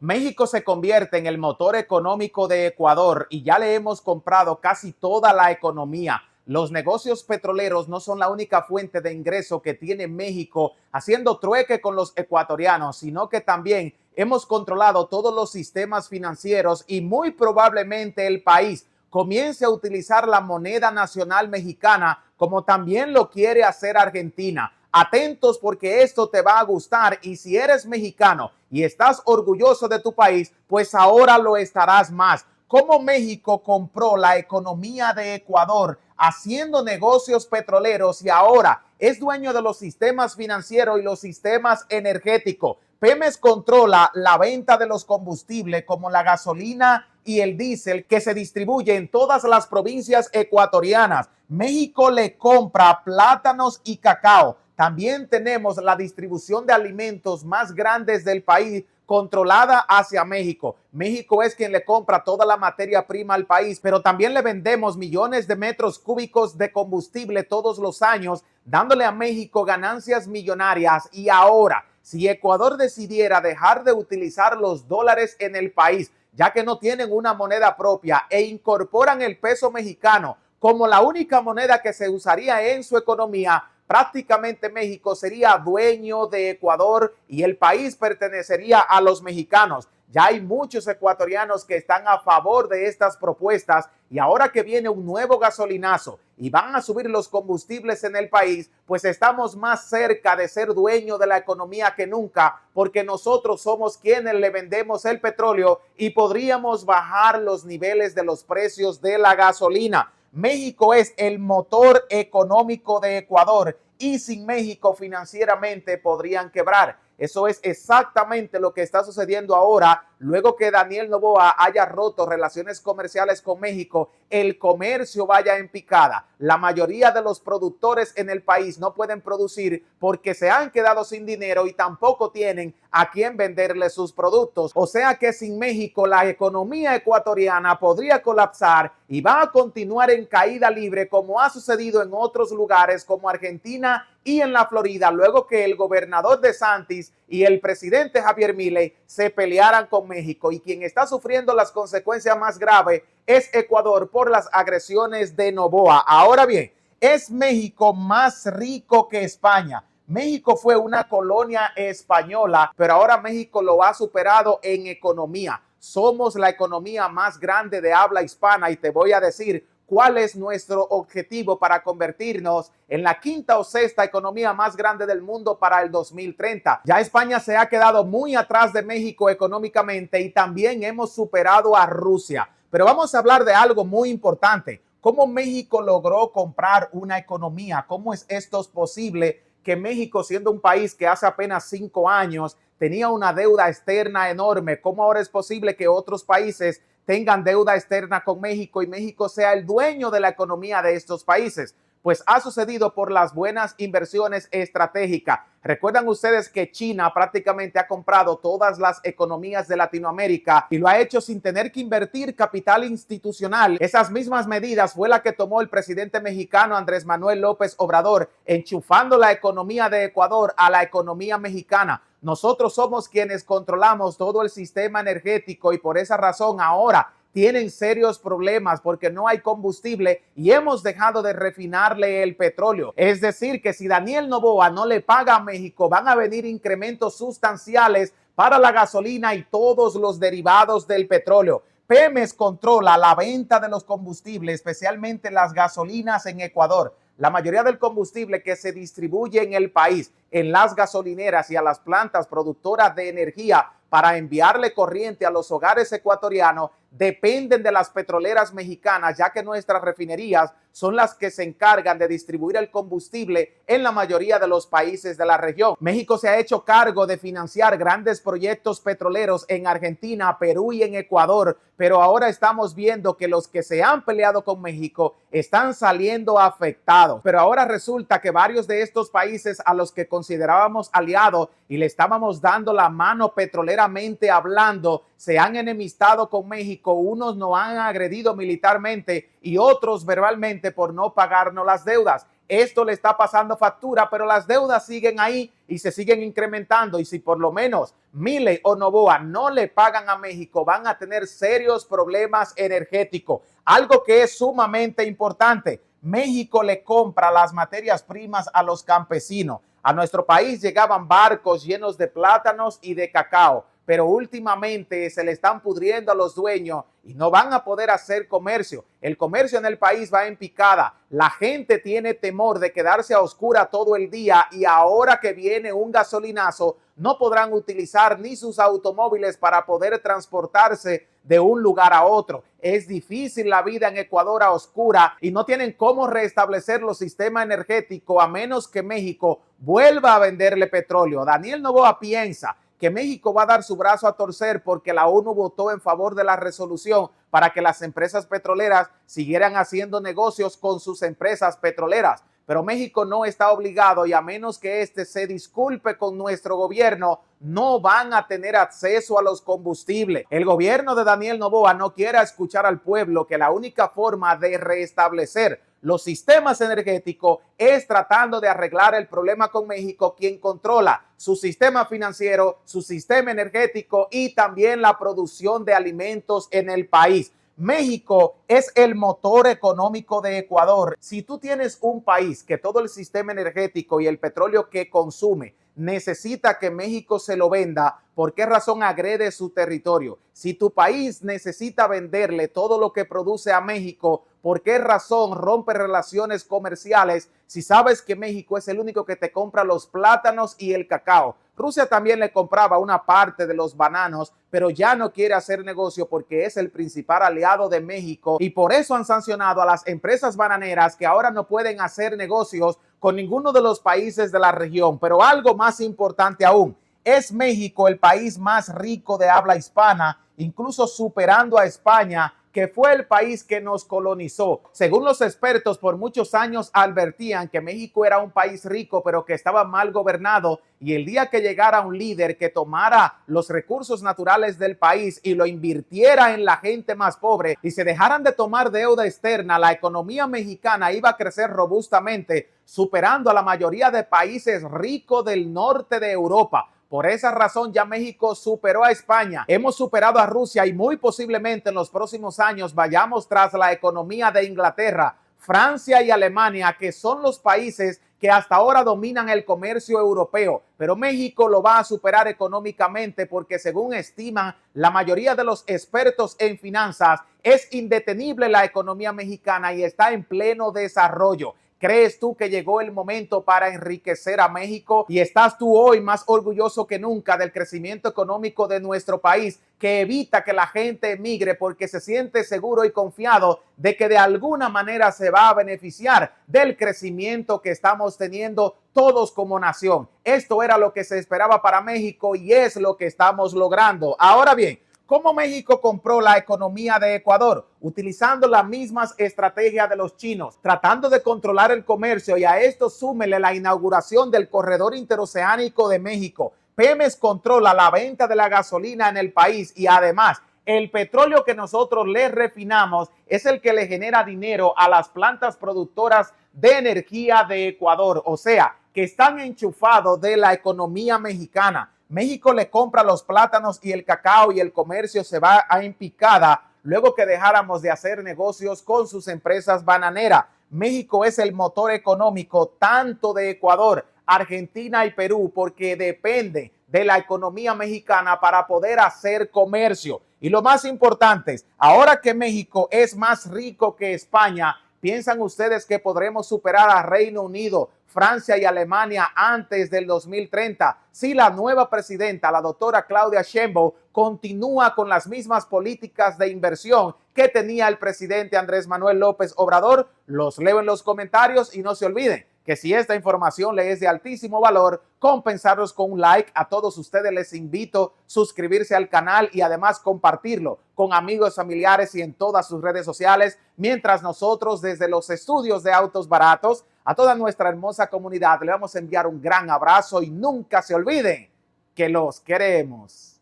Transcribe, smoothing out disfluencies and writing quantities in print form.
México se convierte en el motor económico de Ecuador y ya le hemos comprado casi toda la economía. Los negocios petroleros no son la única fuente de ingreso que tiene México haciendo trueque con los ecuatorianos, sino que también hemos controlado todos los sistemas financieros y muy probablemente el país comience a utilizar la moneda nacional mexicana como también lo quiere hacer Argentina. Atentos porque esto te va a gustar y si eres mexicano y estás orgulloso de tu país, pues ahora lo estarás más. Cómo México compró la economía de Ecuador haciendo negocios petroleros y ahora es dueño de los sistemas financieros y los sistemas energéticos. Pemex controla la venta de los combustibles como la gasolina y el diésel que se distribuye en todas las provincias ecuatorianas. México le compra plátanos y cacao. También tenemos la distribución de alimentos más grandes del país controlada hacia México. México es quien le compra toda la materia prima al país, pero también le vendemos millones de metros cúbicos de combustible todos los años, dándole a México ganancias millonarias. Y ahora, si Ecuador decidiera dejar de utilizar los dólares en el país, ya que no tienen una moneda propia e incorporan el peso mexicano como la única moneda que se usaría en su economía, prácticamente México sería dueño de Ecuador y el país pertenecería a los mexicanos. Ya hay muchos ecuatorianos que están a favor de estas propuestas y ahora que viene un nuevo gasolinazo y van a subir los combustibles en el país, pues estamos más cerca de ser dueño de la economía que nunca, porque nosotros somos quienes le vendemos el petróleo y podríamos bajar los niveles de los precios de la gasolina. México es el motor económico de Ecuador y sin México financieramente podrían quebrar. Eso es exactamente lo que está sucediendo ahora, luego que Daniel Noboa haya roto relaciones comerciales con México, el comercio vaya en picada. La mayoría de los productores en el país no pueden producir porque se han quedado sin dinero y tampoco tienen a quién venderle sus productos. O sea que sin México la economía ecuatoriana podría colapsar y va a continuar en caída libre como ha sucedido en otros lugares como Argentina y en la Florida, luego que el gobernador DeSantis y el presidente Javier Milei se pelearan con México, y quien está sufriendo las consecuencias más graves es Ecuador por las agresiones de Noboa. Ahora bien, ¿es México más rico que España? México fue una colonia española, pero ahora México lo ha superado en economía. Somos la economía más grande de habla hispana y te voy a decir cuál es nuestro objetivo para convertirnos en la quinta o sexta economía más grande del mundo para el 2030. Ya España se ha quedado muy atrás de México económicamente y también hemos superado a Rusia. Pero vamos a hablar de algo muy importante. ¿Cómo México logró comprar una economía? ¿Cómo es esto posible que México, siendo un país que hace apenas 5 años tenía una deuda externa enorme, cómo ahora es posible que otros países tengan deuda externa con México y México sea el dueño de la economía de estos países? Pues ha sucedido por las buenas inversiones estratégicas. Recuerdan ustedes que China prácticamente ha comprado todas las economías de Latinoamérica y lo ha hecho sin tener que invertir capital institucional. Esas mismas medidas fue la que tomó el presidente mexicano Andrés Manuel López Obrador, enchufando la economía de Ecuador a la economía mexicana. Nosotros somos quienes controlamos todo el sistema energético y por esa razón ahora tienen serios problemas porque no hay combustible y hemos dejado de refinarle el petróleo. Es decir, que si Daniel Noboa no le paga a México, van a venir incrementos sustanciales para la gasolina y todos los derivados del petróleo. Pemex controla la venta de los combustibles, especialmente las gasolinas en Ecuador. La mayoría del combustible que se distribuye en el país, en las gasolineras y a las plantas productoras de energía para enviarle corriente a los hogares ecuatorianos, dependen de las petroleras mexicanas, ya que nuestras refinerías son las que se encargan de distribuir el combustible en la mayoría de los países de la región. México se ha hecho cargo de financiar grandes proyectos petroleros en Argentina, Perú y en Ecuador, pero ahora estamos viendo que los que se han peleado con México están saliendo afectados. Pero ahora resulta que varios de estos países a los que considerábamos aliados y le estábamos dando la mano petroleramente hablando, se han enemistado con México. Unos nos han agredido militarmente y otros verbalmente por no pagarnos las deudas. esto le está pasando factura, pero las deudas siguen ahí y se siguen incrementando. Y si por lo menos Milei o Noboa no le pagan a México, van a tener serios problemas energéticos. Algo que es sumamente importante. México le compra las materias primas a los campesinos. A nuestro país llegaban barcos llenos de plátanos y de cacao, pero últimamente se le están pudriendo a los dueños y no van a poder hacer comercio. El comercio en el país va en picada. La gente tiene temor de quedarse a oscura todo el día y ahora que viene un gasolinazo, no podrán utilizar ni sus automóviles para poder transportarse de un lugar a otro. Es difícil la vida en Ecuador a oscura y no tienen cómo restablecer los sistemas energéticos a menos que México vuelva a venderle petróleo. Daniel Noboa piensa que México va a dar su brazo a torcer porque la ONU votó en favor de la resolución para que las empresas petroleras siguieran haciendo negocios con sus empresas petroleras. Pero México no está obligado y a menos que éste se disculpe con nuestro gobierno, no van a tener acceso a los combustibles. El gobierno de Daniel Noboa no quiere escuchar al pueblo que la única forma de restablecer los sistemas energéticos es tratando de arreglar el problema con México, quien controla su sistema financiero, su sistema energético y también la producción de alimentos en el país. México es el motor económico de Ecuador. Si tú tienes un país que todo el sistema energético y el petróleo que consume necesita que México se lo venda, ¿por qué razón agrede su territorio? Si tu país necesita venderle todo lo que produce a México, ¿por qué razón rompe relaciones comerciales si sabes que México es el único que te compra los plátanos y el cacao? Rusia también le compraba una parte de los bananos, pero ya no quiere hacer negocio porque es el principal aliado de México y por eso han sancionado a las empresas bananeras que ahora no pueden hacer negocios con ninguno de los países de la región. Pero algo más importante aún, es México el país más rico de habla hispana, incluso superando a España, que fue el país que nos colonizó. Según los expertos, por muchos años advertían que México era un país rico, pero que estaba mal gobernado, y el día que llegara un líder que tomara los recursos naturales del país y lo invirtiera en la gente más pobre y se dejaran de tomar deuda externa, la economía mexicana iba a crecer robustamente, superando a la mayoría de países ricos del norte de Europa. Por esa razón ya México superó a España, hemos superado a Rusia y muy posiblemente en los próximos años vayamos tras la economía de Inglaterra, Francia y Alemania, que son los países que hasta ahora dominan el comercio europeo. Pero México lo va a superar económicamente porque según estiman la mayoría de los expertos en finanzas, es indetenible la economía mexicana y está en pleno desarrollo. ¿Crees tú que llegó el momento para enriquecer a México? ¿Y estás tú hoy más orgulloso que nunca del crecimiento económico de nuestro país, que evita que la gente emigre porque se siente seguro y confiado de que de alguna manera se va a beneficiar del crecimiento que estamos teniendo todos como nación? Esto era lo que se esperaba para México y es lo que estamos logrando. Ahora bien, ¿cómo México compró la economía de Ecuador? Utilizando las mismas estrategias de los chinos, tratando de controlar el comercio, y a esto súmele la inauguración del corredor interoceánico de México. Pemex controla la venta de la gasolina en el país y además el petróleo que nosotros le refinamos es el que le genera dinero a las plantas productoras de energía de Ecuador. O sea, que están enchufados de la economía mexicana. México le compra los plátanos y el cacao y el comercio se va a en picada luego que dejáramos de hacer negocios con sus empresas bananeras. México es el motor económico tanto de Ecuador, Argentina y Perú porque depende de la economía mexicana para poder hacer comercio. Y lo más importante es, ahora que México es más rico que España, ¿piensan ustedes que podremos superar a Reino Unido, Francia y Alemania antes del 2030 si la nueva presidenta, la doctora Claudia Sheinbaum, continúa con las mismas políticas de inversión que tenía el presidente Andrés Manuel López Obrador? Los leo en los comentarios y no se olviden que si esta información le es de altísimo valor, compensarlos con un like. A todos ustedes les invito a suscribirse al canal y además compartirlo con amigos, familiares y en todas sus redes sociales, mientras nosotros desde los estudios de Autos Baratos a toda nuestra hermosa comunidad le vamos a enviar un gran abrazo y nunca se olviden que los queremos.